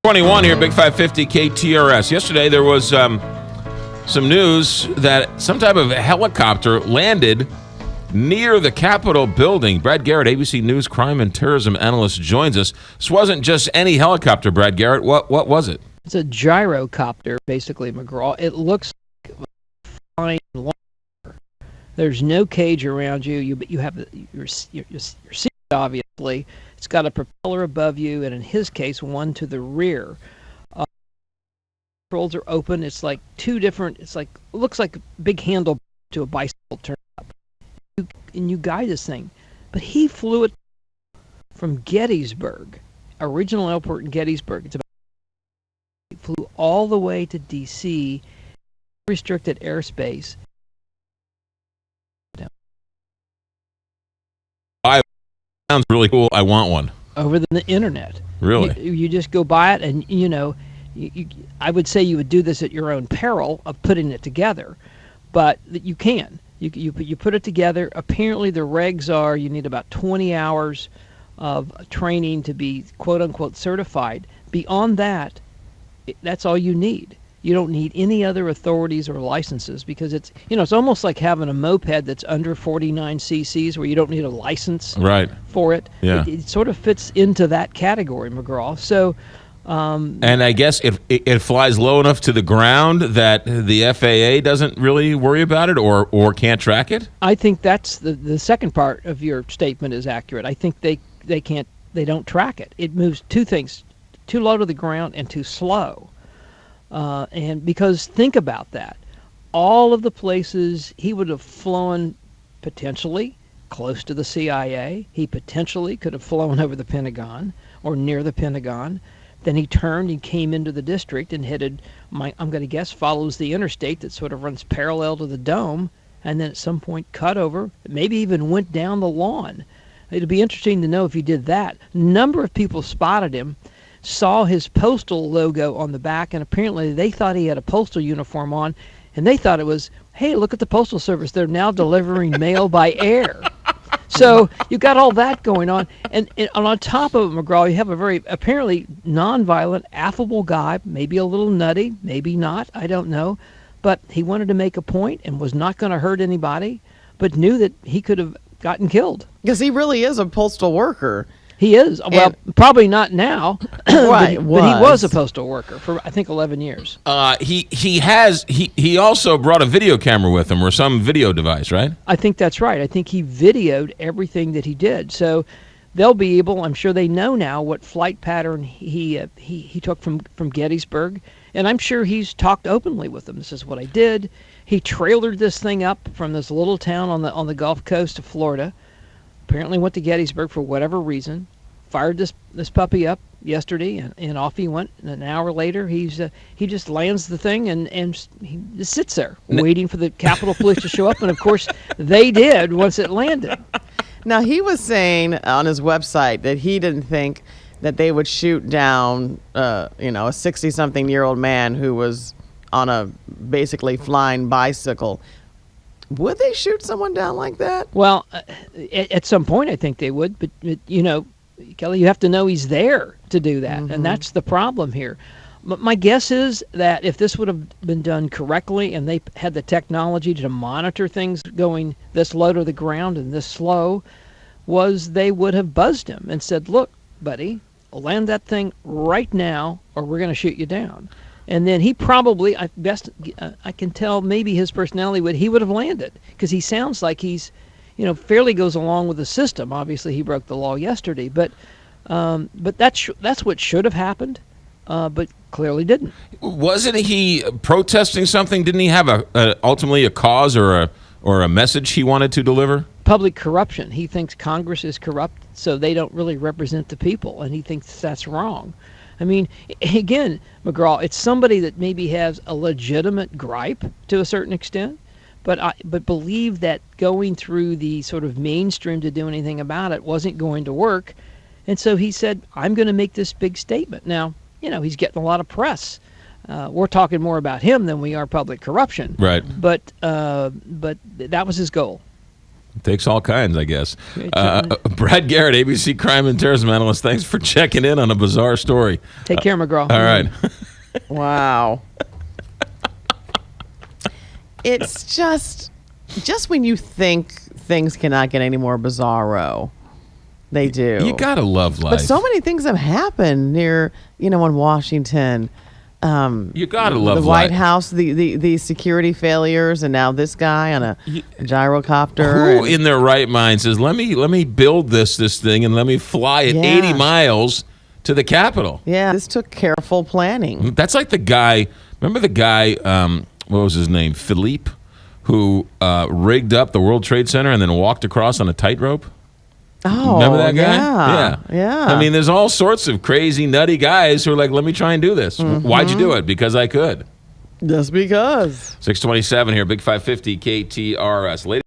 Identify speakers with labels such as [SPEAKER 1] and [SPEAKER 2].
[SPEAKER 1] 21 here, Big 550 KTRS. Yesterday there was some news that some type of helicopter landed near the Capitol building. Brad Garrett, ABC News crime and terrorism analyst, joins us. This wasn't just any helicopter, Brad Garrett. What was it?
[SPEAKER 2] It's a gyrocopter, basically, McGraw. It looks like a flying launcher. There's no cage around you. You have your seat, obviously. It's got a propeller above you, and in his case, one to the rear. Controls are open. It's like two different. It looks like a big handle to a bicycle turn up. And you guide this thing, but he flew it from Gettysburg, original airport in Gettysburg. He flew all the way to D.C., restricted airspace.
[SPEAKER 1] Sounds really cool. I want one. Over
[SPEAKER 2] the internet.
[SPEAKER 1] Really?
[SPEAKER 2] You just go buy it, and I would say you would do this at your own peril of putting it together, but you can. You put it together. Apparently the regs are you need about 20 hours of training to be quote-unquote certified. Beyond that, that's all you need. You don't need any other authorities or licenses because it's almost like having a moped that's under 49 cc's where you don't need a license for it.
[SPEAKER 1] Yeah.
[SPEAKER 2] It sort of fits into that category, McGraw. So,
[SPEAKER 1] and I guess it flies low enough to the ground that the FAA doesn't really worry about it or can't track it?
[SPEAKER 2] I think that's the second part of your statement is accurate. I think they don't track it. It moves two things, too low to the ground and too slow. And because think about that, all of the places he would have flown potentially close to the CIA, he potentially could have flown over the Pentagon or near the Pentagon. Then he turned and came into the district and headed, I'm going to guess, follows the interstate that sort of runs parallel to the dome, and then at some point cut over, maybe even went down the lawn. It'd be interesting to know if he did that. A number of people spotted him, saw his postal logo on the back, and apparently they thought he had a postal uniform on, and they thought it was, hey, look at the Postal Service. They're now delivering mail by air. So you got all that going on. And on top of it, McGraw, you have a very apparently nonviolent, affable guy, maybe a little nutty, maybe not, I don't know. But he wanted to make a point and was not going to hurt anybody, but knew that he could have gotten killed.
[SPEAKER 3] Because he really is a postal worker.
[SPEAKER 2] He is. Well, probably not now,
[SPEAKER 3] right,
[SPEAKER 2] but he was a postal worker for, I think, 11 years.
[SPEAKER 1] He also brought a video camera with him or some video device, right?
[SPEAKER 2] I think that's right. I think he videoed everything that he did. So they'll be able, I'm sure they know now what flight pattern he took from Gettysburg, and I'm sure he's talked openly with them. This is what I did. He trailered this thing up from this little town on the Gulf Coast of Florida. Apparently went to Gettysburg for whatever reason, fired this puppy up yesterday, and off he went. And an hour later, he just lands the thing and he just sits there waiting for the Capitol Police to show up. And of course, they did once it landed.
[SPEAKER 3] Now he was saying on his website that he didn't think that they would shoot down, a 60-something-year-old man who was on a basically flying bicycle. Would they shoot someone down like that?
[SPEAKER 2] Well, at some point I think they would, but Kelly, you have to know he's there to do that, and that's the problem here. But my guess is that if this would have been done correctly and they had the technology to monitor things going this low to the ground and this slow, they would have buzzed him and said, look, buddy, land that thing right now or we're going to shoot you down. And then he probably, I can tell maybe his personality he would have landed because he sounds like he's, fairly goes along with the system. Obviously, he broke the law yesterday, but that's what should have happened, but clearly didn't.
[SPEAKER 1] Wasn't he protesting something? Didn't he have ultimately a cause or a message he wanted to deliver?
[SPEAKER 2] Public corruption. He thinks Congress is corrupt, so they don't really represent the people, and he thinks that's wrong. I mean, again, McGraw, it's somebody that maybe has a legitimate gripe to a certain extent, but believe that going through the sort of mainstream to do anything about it wasn't going to work. And so he said, I'm going to make this big statement. Now, he's getting a lot of press. We're talking more about him than we are public corruption.
[SPEAKER 1] Right.
[SPEAKER 2] But that was his goal.
[SPEAKER 1] Takes all kinds, I guess.
[SPEAKER 2] It certainly-
[SPEAKER 1] Brad Garrett, ABC crime and terrorism analyst. Thanks for checking in on a bizarre story.
[SPEAKER 2] Take care, McGraw.
[SPEAKER 1] All right.
[SPEAKER 3] Wow. It's just when you think things cannot get any more bizarro, they do.
[SPEAKER 1] You gotta love life.
[SPEAKER 3] But so many things have happened near, in Washington.
[SPEAKER 1] You gotta love
[SPEAKER 3] the White
[SPEAKER 1] life.
[SPEAKER 3] House, the security failures, and now this guy on a gyrocopter.
[SPEAKER 1] Who in their right mind says, "Let me build this thing and let me fly it
[SPEAKER 3] Yeah.
[SPEAKER 1] 80 miles to the Capitol"?
[SPEAKER 3] Yeah, this took careful planning.
[SPEAKER 1] That's like the guy. Remember the guy? What was his name? Philippe, who rigged up the World Trade Center and then walked across on a tightrope.
[SPEAKER 3] Oh,
[SPEAKER 1] Remember that guy?
[SPEAKER 3] Yeah.
[SPEAKER 1] I mean, there's all sorts of crazy, nutty guys who are like, "Let me try and do this." Why'd you do it? Because I could.
[SPEAKER 3] Just because.
[SPEAKER 1] 627 here, Big 550 KTRS. Ladies